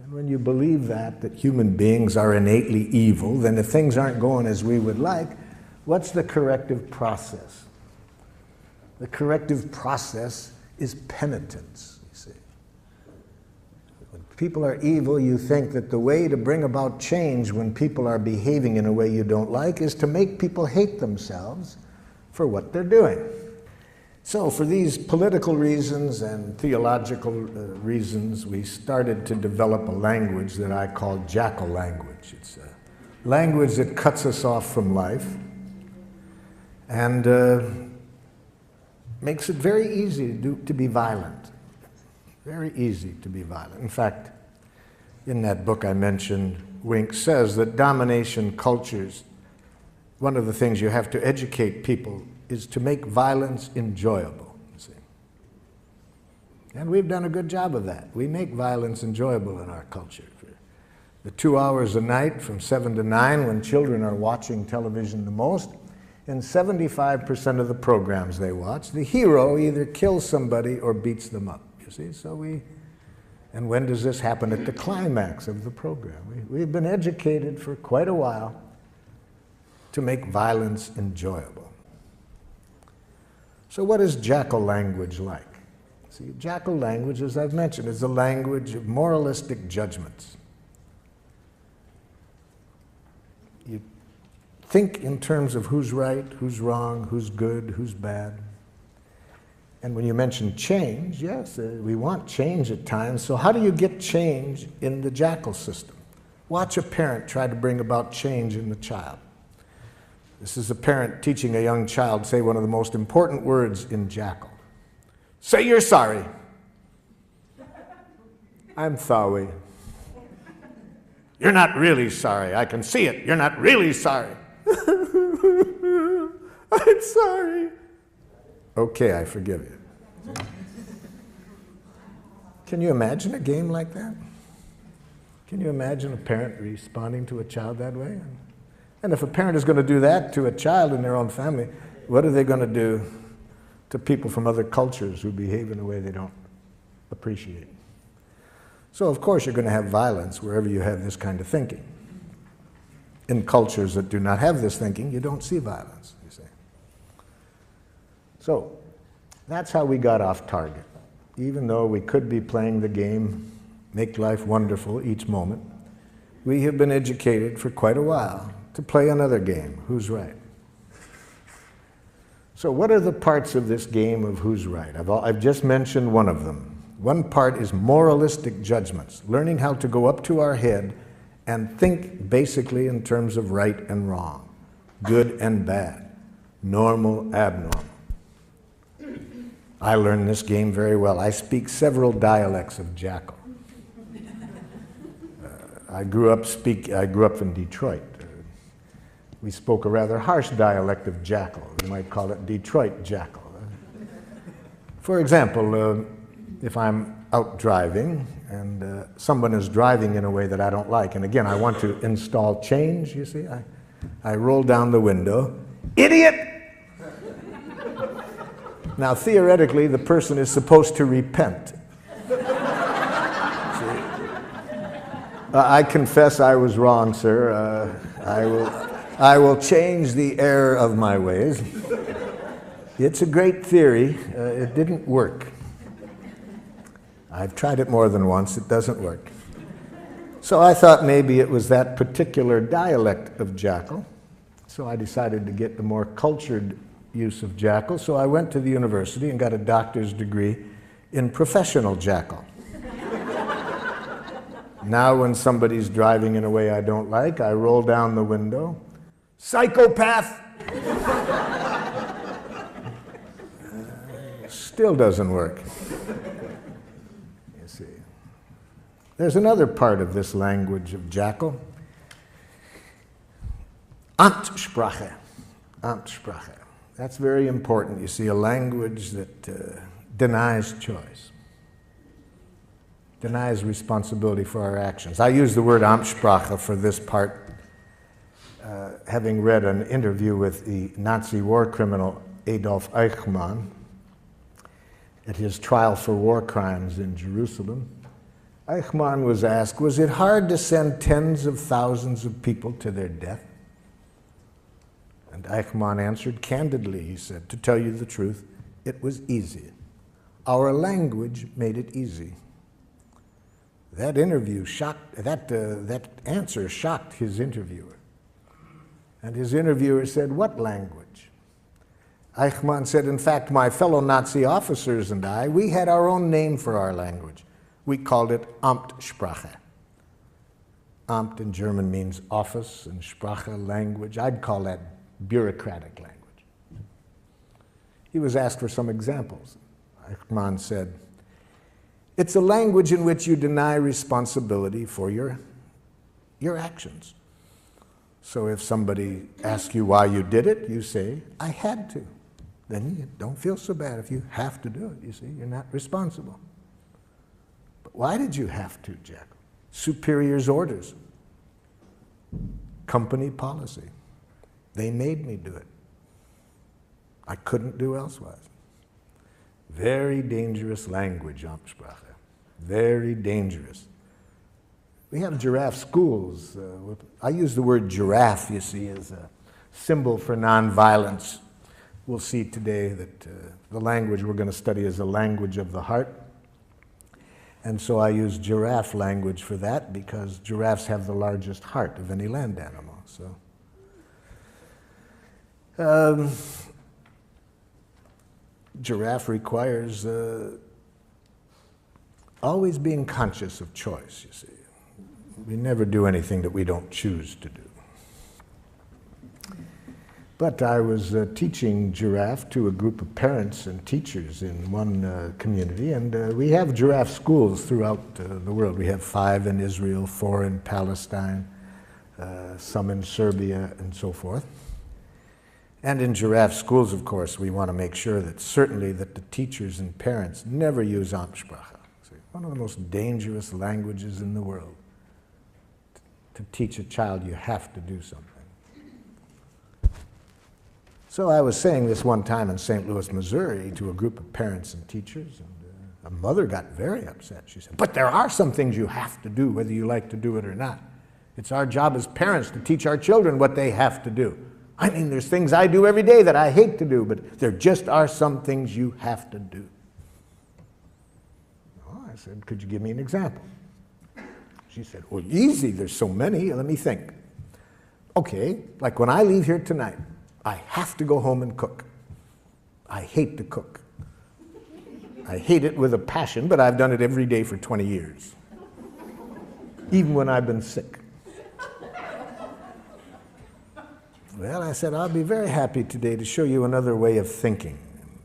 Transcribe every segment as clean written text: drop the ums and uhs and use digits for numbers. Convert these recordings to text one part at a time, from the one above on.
And when you believe that human beings are innately evil, then if things aren't going as we would like, what's the corrective process? The corrective process is penitence, you see. When people are evil, you think that the way to bring about change when people are behaving in a way you don't like is to make people hate themselves for what they're doing. So for these political reasons and theological reasons, we started to develop a language that I call jackal language. It's a language that cuts us off from life and makes it very easy to be violent. Very easy to be violent. In fact, in that book I mentioned, Wink says that domination cultures, one of the things you have to educate people is to make violence enjoyable, you see. And we've done a good job of that. We make violence enjoyable in our culture. For the 2 hours a night from 7 to 9 when children are watching television the most, in 75% of the programs they watch, the hero either kills somebody or beats them up, you see. And when does this happen? At the climax of the program. We've been educated for quite a while to make violence enjoyable. So what is jackal language like? See, jackal language, as I've mentioned, is a language of moralistic judgments. You think in terms of who's right, who's wrong, who's good, who's bad. And when you mention change, yes, we want change at times. So how do you get change in the jackal system? Watch a parent try to bring about change in the child. This is a parent teaching a young child say one of the most important words in jackal. Say you're sorry. I'm sorry. You're not really sorry. I can see it. You're not really sorry. I'm sorry. Okay, I forgive you. Can you imagine a game like that? Can you imagine a parent responding to a child that way? And if a parent is going to do that to a child in their own family, what are they going to do to people from other cultures who behave in a way they don't appreciate? So of course you're going to have violence wherever you have this kind of thinking. In cultures that do not have this thinking, you don't see violence, you see. So that's how we got off target. Even though we could be playing the game, make life wonderful each moment, we have been educated for quite a while to play another game, who's right. So what are the parts of this game of who's right? I've just mentioned one of them. One part is moralistic judgments, learning how to go up to our head and think basically in terms of right and wrong, good and bad, normal, abnormal. I learned this game very well. I speak several dialects of jackal. I grew up in Detroit. We spoke a rather harsh dialect of jackal. We might call it Detroit jackal. For example, if I'm out driving and someone is driving in a way that I don't like, and again, I want to install change, you see, I roll down the window, idiot! Now, theoretically, the person is supposed to repent. I confess I was wrong, sir. I will change the error of my ways. It's a great theory. It didn't work. I've tried it more than once. It doesn't work. So I thought maybe it was that particular dialect of jackal. So I decided to get the more cultured use of jackal. So I went to the university and got a doctor's degree in professional jackal. Now when somebody's driving in a way I don't like, I roll down the window. Psychopath! Still doesn't work. You see. There's another part of this language of jackal. Amtssprache. Amtssprache. That's very important. You see, a language that denies choice. Denies responsibility for our actions. I use the word Amtssprache for this part, having read an interview with the Nazi war criminal Adolf Eichmann at his trial for war crimes in Jerusalem. Eichmann was asked, was it hard to send tens of thousands of people to their death? And Eichmann answered candidly, he said, to tell you the truth, it was easy. Our language made it easy. That answer shocked his interviewer. And his interviewer said, what language? Eichmann said, in fact, my fellow Nazi officers and I, we had our own name for our language. We called it Amtssprache. Amt in German means office, and Sprache, language. I'd call that bureaucratic language. He was asked for some examples. Eichmann said, it's a language in which you deny responsibility for your actions. So if somebody asks you why you did it, you say, I had to. Then you don't feel so bad if you have to do it, you see. You're not responsible. But why did you have to, Jack? Superior's orders. Company policy. They made me do it. I couldn't do elsewise. Very dangerous language, Amtssprache. Very dangerous. We have giraffe schools. I use the word giraffe, you see, as a symbol for nonviolence. We'll see today that the language we're going to study is a language of the heart. And so I use giraffe language for that because giraffes have the largest heart of any land animal. So, giraffe requires always being conscious of choice, you see. We never do anything that we don't choose to do. But I was teaching giraffe to a group of parents and teachers in one community, and we have giraffe schools throughout the world. We have 5 in Israel, 4 in Palestine, some in Serbia, and so forth. And in giraffe schools, of course, we want to make sure that certainly that the teachers and parents never use Amtssprache. One of the most dangerous languages in the world. To teach a child, you have to do something. So I was saying this one time in St. Louis, Missouri, to a group of parents and teachers, and a mother got very upset. She said, but there are some things you have to do, whether you like to do it or not. It's our job as parents to teach our children what they have to do. I mean, there's things I do every day that I hate to do, but there just are some things you have to do. Well, I said, could you give me an example? She said, well, easy, there's so many, let me think. Okay, like when I leave here tonight, I have to go home and cook. I hate to cook. I hate it with a passion, but I've done it every day for 20 years. Even when I've been sick. Well, I said, I'll be very happy today to show you another way of thinking,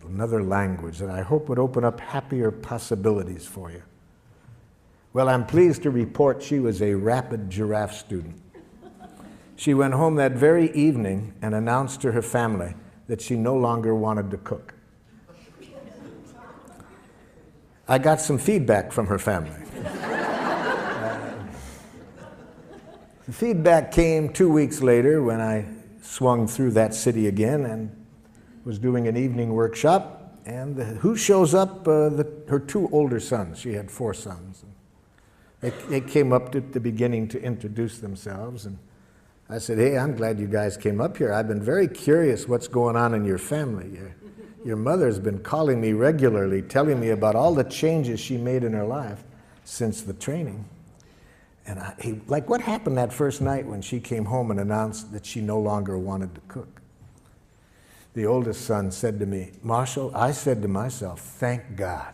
another language that I hope would open up happier possibilities for you. Well, I'm pleased to report she was a rapid giraffe student. She went home that very evening and announced to her family that she no longer wanted to cook. I got some feedback from her family. The feedback came 2 weeks later when I swung through that city again and was doing an evening workshop. And who shows up? Her 2 older sons. She had 4 sons. They came up at the beginning to introduce themselves. And I said, hey, I'm glad you guys came up here. I've been very curious what's going on in your family. Your mother's been calling me regularly, telling me about all the changes she made in her life since the training. And like, what happened that first night when she came home and announced that she no longer wanted to cook? The oldest son said to me, Marshall, I said to myself, thank God.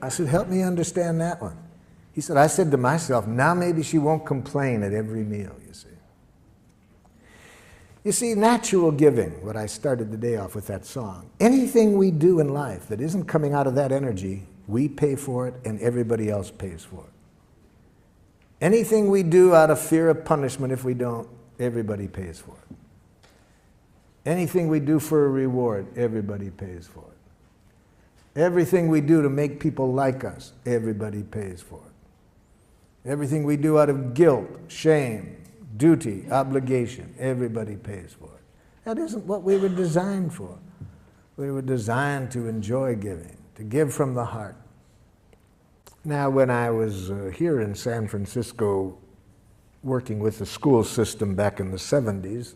I said, help me understand that one. He said, I said to myself, now maybe she won't complain at every meal, you see. You see, natural giving, what I started the day off with that song, anything we do in life that isn't coming out of that energy, we pay for it and everybody else pays for it. Anything we do out of fear of punishment, if we don't, everybody pays for it. Anything we do for a reward, everybody pays for it. Everything we do to make people like us, everybody pays for it. Everything we do out of guilt, shame, duty, obligation. Everybody pays for it. That isn't what we were designed for. We were designed to enjoy giving, to give from the heart. Now, when I was here in San Francisco working with the school system back in the 70s,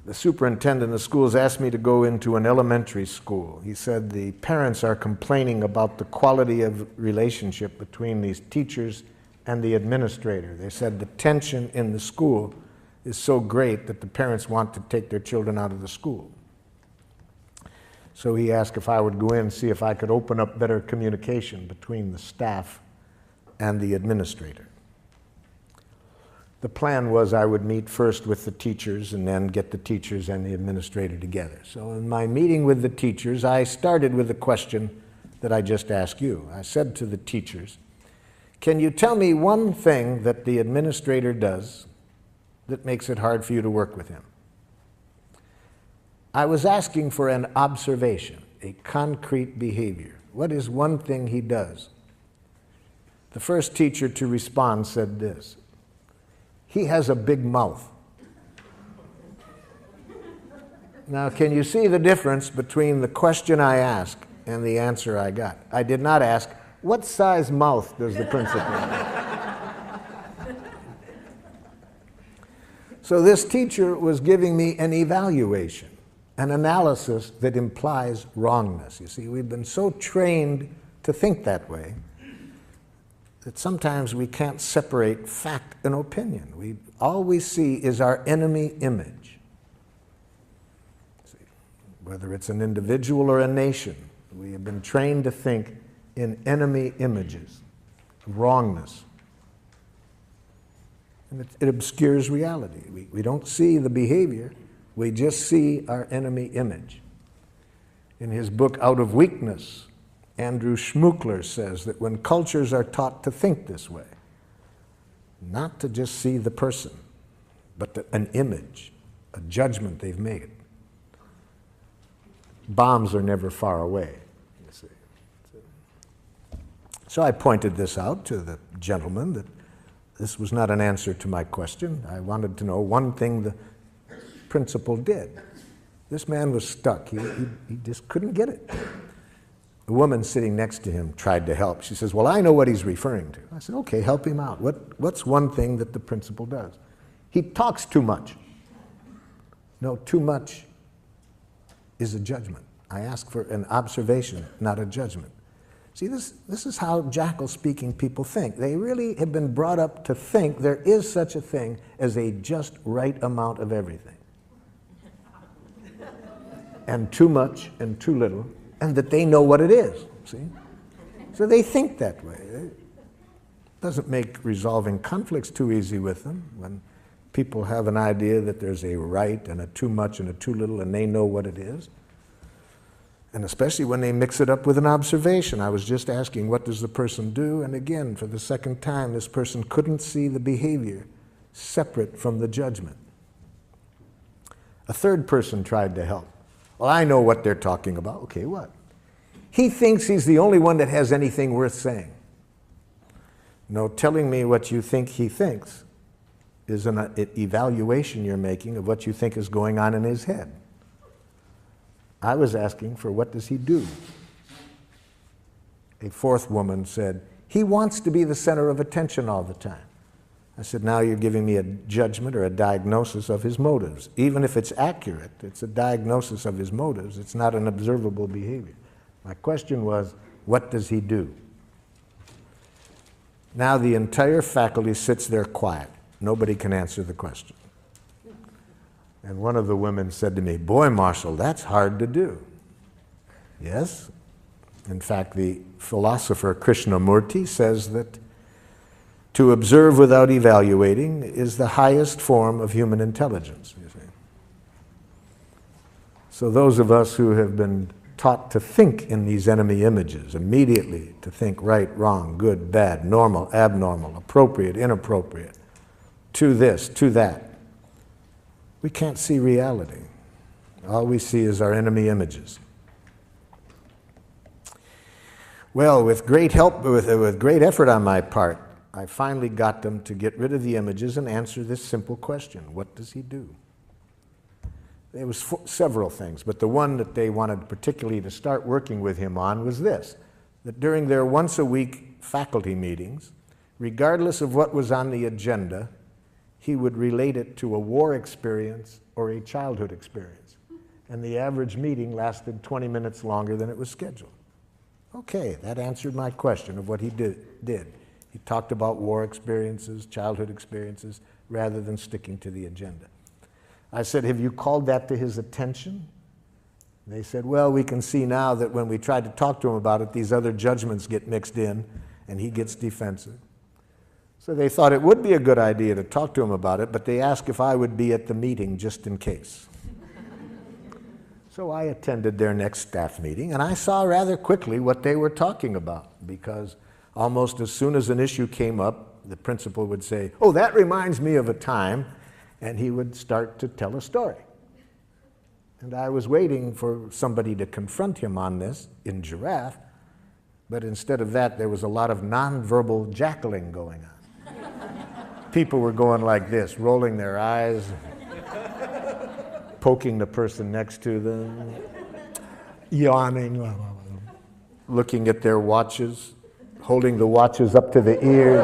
the superintendent of schools asked me to go into an elementary school. He said the parents are complaining about the quality of relationship between these teachers and the administrator. They said the tension in the school is so great that the parents want to take their children out of the school. So he asked if I would go in and see if I could open up better communication between the staff and the administrator. The plan was I would meet first with the teachers and then get the teachers and the administrator together. So in my meeting with the teachers, I started with the question that I just asked you. I said to the teachers, can you tell me one thing that the administrator does that makes it hard for you to work with him? I was asking for an observation, a concrete behavior. What is one thing he does? The first teacher to respond said this: he has a big mouth. Now, can you see the difference between the question I asked and the answer I got? I did not ask, what size mouth does the principal have? So this teacher was giving me an evaluation, an analysis that implies wrongness. You see, we've been so trained to think that way that sometimes we can't separate fact and opinion. All we see is our enemy image. See, whether it's an individual or a nation, we have been trained to think in enemy images, wrongness. And it obscures reality. We don't see the behavior, we just see our enemy image. In his book, Out of Weakness, Andrew Schmuckler says that when cultures are taught to think this way, not to just see the person, but an image, a judgment they've made, bombs are never far away, you see. So I pointed this out to the gentleman, that this was not an answer to my question. I wanted to know one thing the principal did. This man was stuck. He just couldn't get it. The woman sitting next to him tried to help. She says, well, I know what he's referring to. I said, okay, help him out. What's one thing that the principal does? He talks too much. No, too much is a judgment. I ask for an observation, not a judgment. See, this is how jackal-speaking people think. They really have been brought up to think there is such a thing as a just right amount of everything. And too much and too little, and that they know what it is, see? So they think that way. It doesn't make resolving conflicts too easy with them when people have an idea that there's a right and a too much and a too little, and they know what it is. And especially when they mix it up with an observation. I was just asking, what does the person do? And again, for the second time, this person couldn't see the behavior separate from the judgment. A third person tried to help. Well, I know what they're talking about. Okay, what? He thinks he's the only one that has anything worth saying. No, telling me what you think he thinks is an evaluation you're making of what you think is going on in his head. I was asking for what does he do? A fourth woman said, he wants to be the center of attention all the time. I said, now you're giving me a judgment or a diagnosis of his motives. Even if it's accurate, it's a diagnosis of his motives. It's not an observable behavior. My question was, what does he do? Now the entire faculty sits there quiet. Nobody can answer the question. And one of the women said to me, boy, Marshall, that's hard to do. Yes. In fact, the philosopher Krishnamurti says that to observe without evaluating is the highest form of human intelligence, you see. So those of us who have been taught to think in these enemy images, immediately to think right, wrong, good, bad, normal, abnormal, appropriate, inappropriate, to this, to that, we can't see reality. All we see is our enemy images. Well, with great help, with great effort on my part, I finally got them to get rid of the images and answer this simple question: what does he do? There was several things, but the one that they wanted particularly to start working with him on was this: that during their once-a-week faculty meetings, regardless of what was on the agenda, he would relate it to a war experience or a childhood experience. And the average meeting lasted 20 minutes longer than it was scheduled. Okay, that answered my question of what he did. He talked about war experiences, childhood experiences, rather than sticking to the agenda. I said, have you called that to his attention? They said, well, we can see now that when we try to talk to him about it, these other judgments get mixed in, and he gets defensive. So they thought it would be a good idea to talk to him about it, but they asked if I would be at the meeting just in case. So I attended their next staff meeting, and I saw rather quickly what they were talking about, because almost as soon as an issue came up, the principal would say, oh, that reminds me of a time, and he would start to tell a story. And I was waiting for somebody to confront him on this in Giraffe, but instead of that, there was a lot of nonverbal jackling going on. People were going like this, rolling their eyes, poking the person next to them, yawning, looking at their watches, holding the watches up to the ears.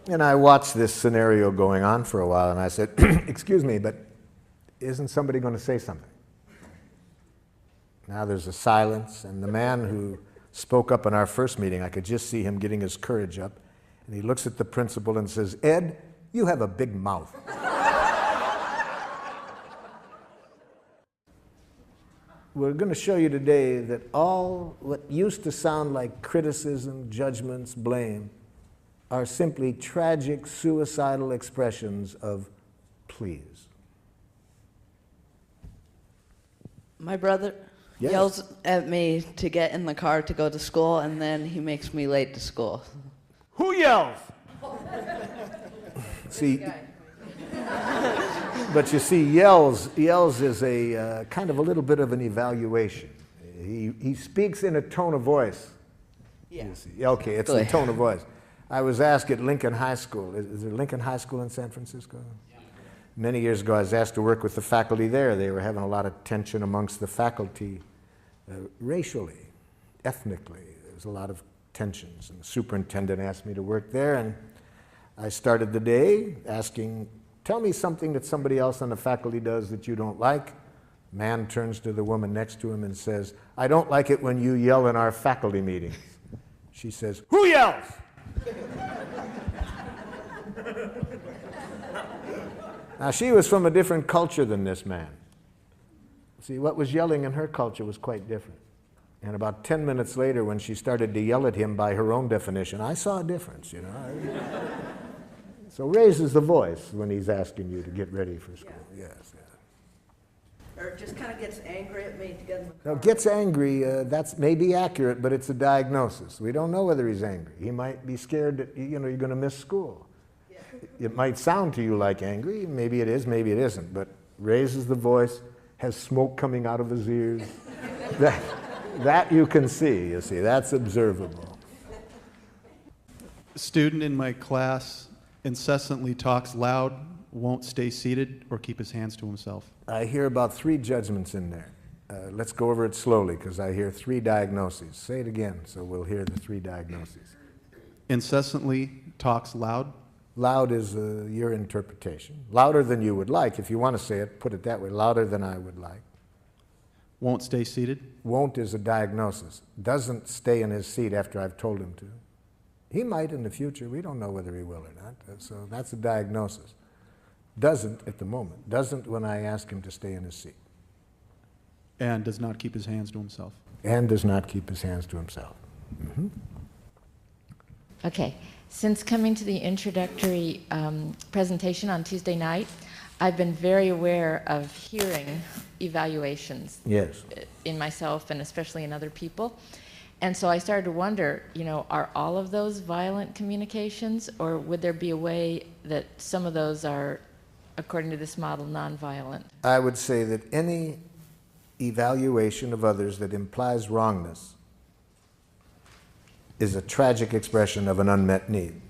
And I watched this scenario going on for a while, and I said, excuse me, but isn't somebody going to say something? Now there's a silence, and the man who spoke up in our first meeting, I could just see him getting his courage up, and he looks at the principal and says, Ed, you have a big mouth. We're going to show you today that all what used to sound like criticism, judgments, blame, are simply tragic, suicidal expressions of please. My brother yells at me to get in the car to go to school, and then he makes me late to school. Who yells? See, but you see, yells is a kind of a little bit of an evaluation. He speaks in a tone of voice. Yeah. Okay, it's the tone of voice. I was asked at Lincoln High School. Is there Lincoln High School in San Francisco? Yeah. Many years ago, I was asked to work with the faculty there. They were having a lot of tension amongst the faculty racially, ethnically. There was a lot of tensions. And the superintendent asked me to work there, and I started the day asking, tell me something that somebody else on the faculty does that you don't like. Man turns to the woman next to him and says, I don't like it when you yell in our faculty meetings. She says, who yells? Now, she was from a different culture than this man. See, what was yelling in her culture was quite different. And about 10 minutes later, when she started to yell at him by her own definition, I saw a difference, you know. So raises the voice when he's asking you to get ready for school. Yeah. Yes. Or just kind of gets angry at me to get in the car. Now, gets angry, that's maybe accurate, but it's a diagnosis. We don't know whether he's angry. He might be scared that, you know, you're going to miss school. Yeah. It might sound to you like angry. Maybe it is, maybe it isn't. But raises the voice, has smoke coming out of his ears. That you can see, you see. That's observable. A student in my class incessantly talks loud, won't stay seated, or keep his hands to himself. I hear about 3 judgments in there. Let's go over it slowly, because I hear 3 diagnoses. Say it again, so we'll hear the 3 diagnoses. Incessantly talks loud. Loud is your interpretation. Louder than you would like. If you want to say it, put it that way. Louder than I would like. Won't stay seated. Won't is a diagnosis. Doesn't stay in his seat after I've told him to. He might in the future. We don't know whether he will or not. So that's a diagnosis. Doesn't at the moment. Doesn't when I ask him to stay in his seat. And does not keep his hands to himself. And does not keep his hands to himself. Mm-hmm. Okay. Since coming to the introductory presentation on Tuesday night, I've been very aware of hearing evaluations. Yes. In myself and especially in other people. And so I started to wonder, you know, are all of those violent communications, or would there be a way that some of those are, according to this model, nonviolent? I would say that any evaluation of others that implies wrongness is a tragic expression of an unmet need.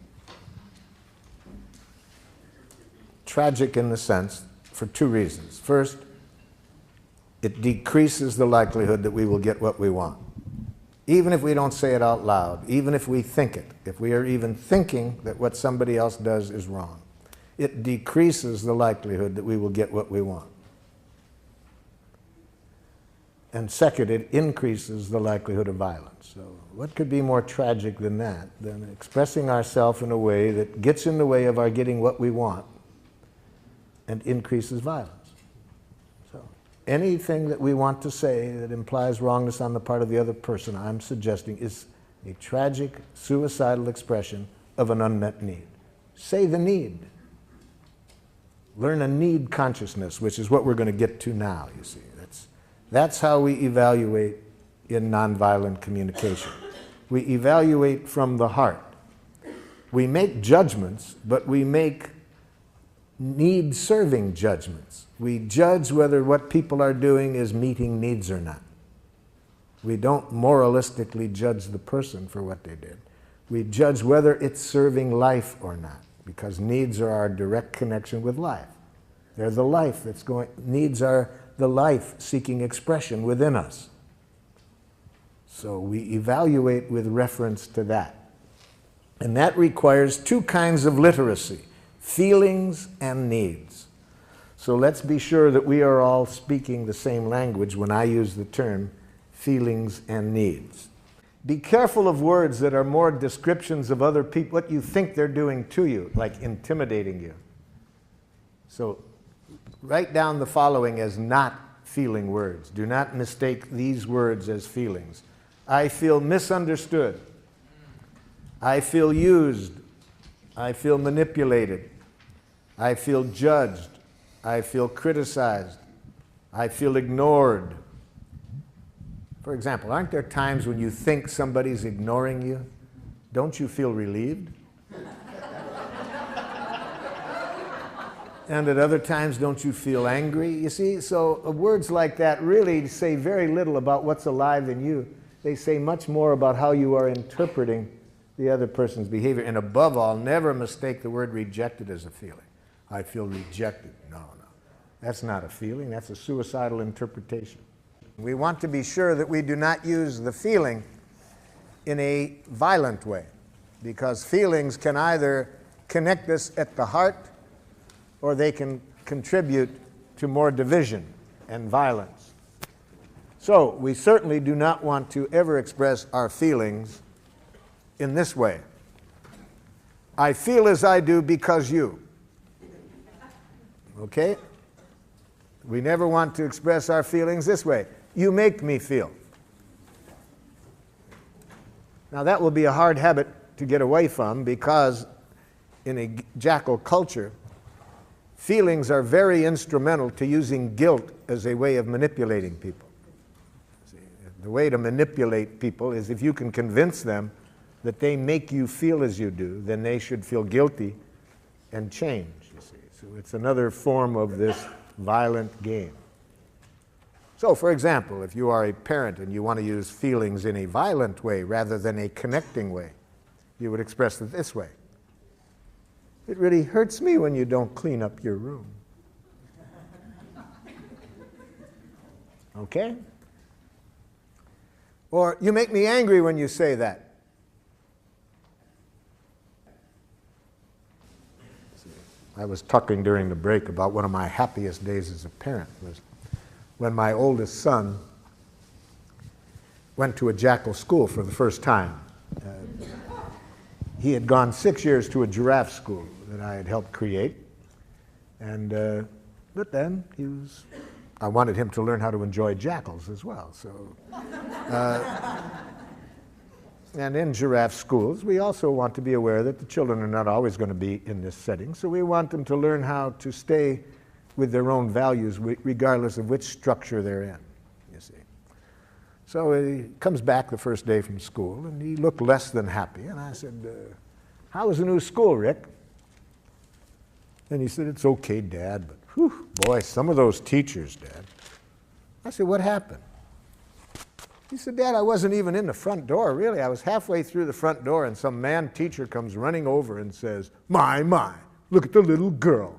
Tragic in the sense, for two reasons. First, it decreases the likelihood that we will get what we want. Even if we don't say it out loud, even if we think it, if we are even thinking that what somebody else does is wrong, it decreases the likelihood that we will get what we want. And second, it increases the likelihood of violence. So what could be more tragic than that, than expressing ourselves in a way that gets in the way of our getting what we want and increases violence? So anything that we want to say that implies wrongness on the part of the other person, I'm suggesting, is a tragic, suicidal expression of an unmet need. Say the need. Learn a need consciousness, which is what we're going to get to now, you see. That's how we evaluate in nonviolent communication. We evaluate from the heart. We make judgments, but we make need-serving judgments. We judge whether what people are doing is meeting needs or not. We don't moralistically judge the person for what they did. We judge whether it's serving life or not, because needs are our direct connection with life. They're the life that's going, needs are the life seeking expression within us. So we evaluate with reference to that. And that requires two kinds of literacy, feelings and needs. So let's be sure that we are all speaking the same language when I use the term feelings and needs. Be careful of words that are more descriptions of other people, what you think they're doing to you, like intimidating you. So write down the following as not feeling words. Do not mistake these words as feelings. I feel misunderstood. I feel used. I feel manipulated. I feel judged. I feel criticized. I feel ignored. For example, aren't there times when you think somebody's ignoring you? Don't you feel relieved? And at other times, don't you feel angry? You see, so words like that really say very little about what's alive in you. They say much more about how you are interpreting the other person's behavior. And above all, never mistake the word rejected as a feeling. I feel rejected. No. That's not a feeling. That's a suicidal interpretation. We want to be sure that we do not use the feeling in a violent way, because feelings can either connect us at the heart or they can contribute to more division and violence. So we certainly do not want to ever express our feelings in this way. I feel as I do because you. Okay? We never want to express our feelings this way. You make me feel. Now that will be a hard habit to get away from, because in a jackal culture, feelings are very instrumental to using guilt as a way of manipulating people. See, the way to manipulate people is if you can convince them that they make you feel as you do, then they should feel guilty and change, you see. So it's another form of this violent game. So, for example, if you are a parent and you want to use feelings in a violent way rather than a connecting way, you would express it this way. It really hurts me when you don't clean up your room. Okay? Or, you make me angry when you say that. I was talking during the break about one of my happiest days as a parent was when my oldest son went to a jackal school for the first time. He had gone 6 years to a giraffe school that I had helped create, and but then I wanted him to learn how to enjoy jackals as well. So, and in giraffe schools, we also want to be aware that the children are not always going to be in this setting, so we want them to learn how to stay with their own values regardless of which structure they're in, you see. So he comes back the first day from school, and he looked less than happy, and I said, how was the new school, Rick? And he said, it's okay, Dad, but whew, boy, some of those teachers, Dad. I said, what happened? He said, Dad, I wasn't even in the front door, really. I was halfway through the front door, and some man teacher comes running over and says, my, look at the little girl.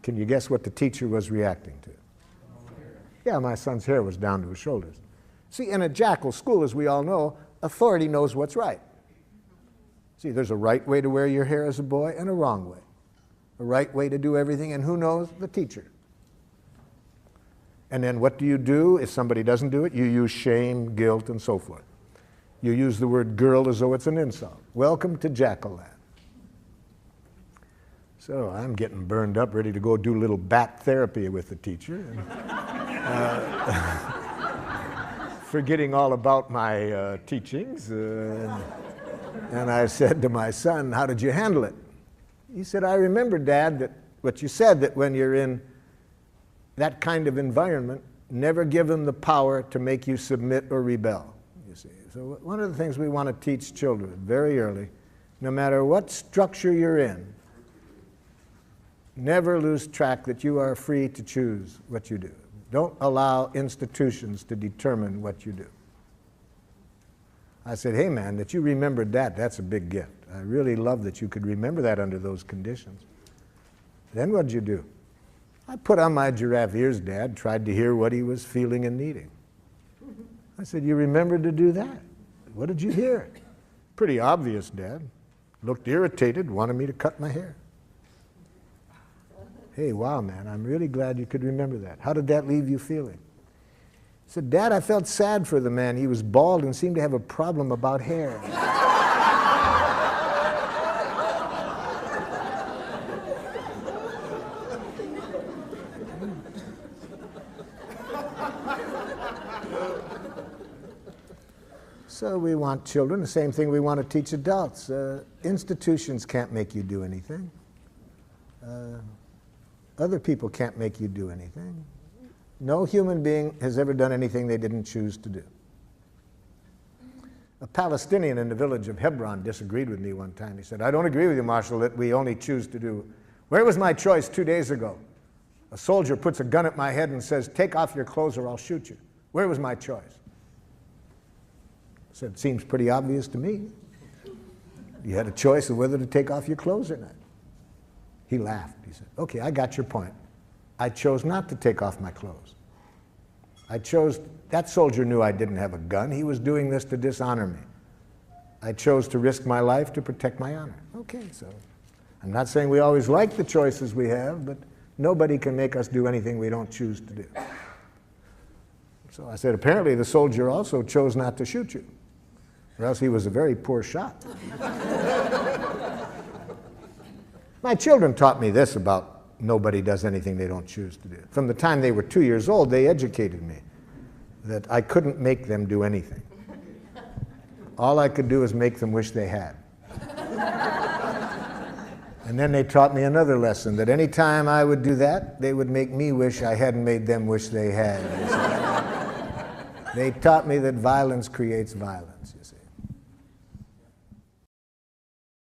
Can you guess what the teacher was reacting to? Yeah, my son's hair was down to his shoulders. See, in a jackal school, as we all know, authority knows what's right. See, there's a right way to wear your hair as a boy and a wrong way. A right way to do everything, and who knows? The teacher. And then what do you do if somebody doesn't do it? You use shame, guilt, and so forth. You use the word girl as though it's an insult. Welcome to Jackal Land. So I'm getting burned up, ready to go do a little bat therapy with the teacher. Forgetting all about my teachings. And I said to my son, how did you handle it? He said, I remember, Dad, that what you said, that when you're in that kind of environment, never give them the power to make you submit or rebel, you see. So one of the things we want to teach children very early, no matter what structure you're in, never lose track that you are free to choose what you do. Don't allow institutions to determine what you do. I said, hey man, that you remembered that, that's a big gift. I really love that you could remember that under those conditions. Then what'd you do? I put on my giraffe ears, Dad, tried to hear what he was feeling and needing. I said, you remembered to do that? What did you hear? Pretty obvious, Dad. Looked irritated, wanted me to cut my hair. Hey, wow, man, I'm really glad you could remember that. How did that leave you feeling? I said, Dad, I felt sad for the man. He was bald and seemed to have a problem about hair. So we want children, the same thing we want to teach adults. Institutions can't make you do anything. Other people can't make you do anything. No human being has ever done anything they didn't choose to do. A Palestinian in the village of Hebron disagreed with me one time. He said, I don't agree with you, Marshal, that we only choose to do. Where was my choice 2 days ago? A soldier puts a gun at my head and says, take off your clothes or I'll shoot you. Where was my choice? I said, seems pretty obvious to me. You had a choice of whether to take off your clothes or not. He laughed. He said, okay, I got your point. I chose not to take off my clothes. That soldier knew I didn't have a gun. He was doing this to dishonor me. I chose to risk my life to protect my honor. Okay, so I'm not saying we always like the choices we have, but nobody can make us do anything we don't choose to do. So I said, apparently the soldier also chose not to shoot you, or else he was a very poor shot. My children taught me this about nobody does anything they don't choose to do. From the time they were 2 years old, they educated me that I couldn't make them do anything. All I could do is make them wish they had. And then they taught me another lesson, that any time I would do that, they would make me wish I hadn't made them wish they had. They taught me that violence creates violence.